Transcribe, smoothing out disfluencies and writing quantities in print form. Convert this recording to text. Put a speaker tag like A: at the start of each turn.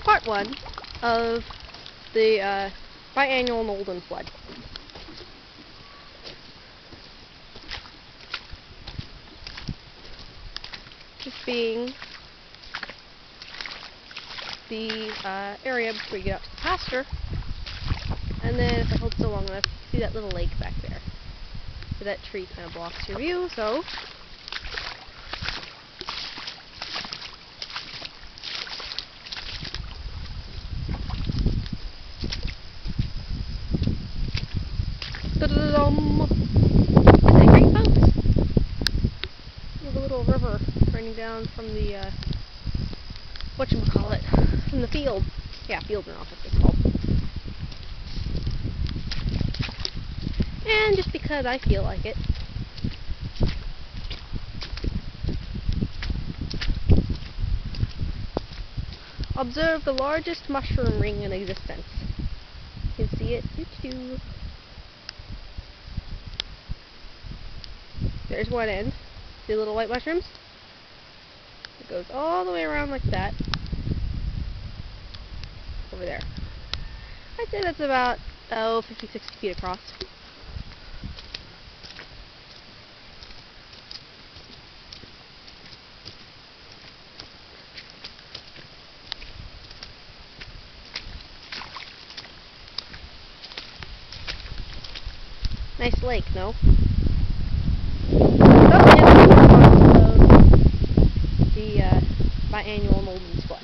A: part 1 of the Bi-annual Nolden Flood. This being the area before you get out to the pasture, and then if I hold still long enough, see that little lake back there. So that tree kind of blocks your view, so isn't it great, folks? We have a little river running down from the whatchamacallit, from the field. Yeah, field runoff, that's what it's called. And just because I feel like it, observe the largest mushroom ring in existence. You can see it. Doo-doo. There's one end. See the little white mushrooms? It goes all the way around like that. Over there. I'd say that's about, 50, 60 feet across. Nice lake, no? So, yeah, the Bi-annual Nolden Flood.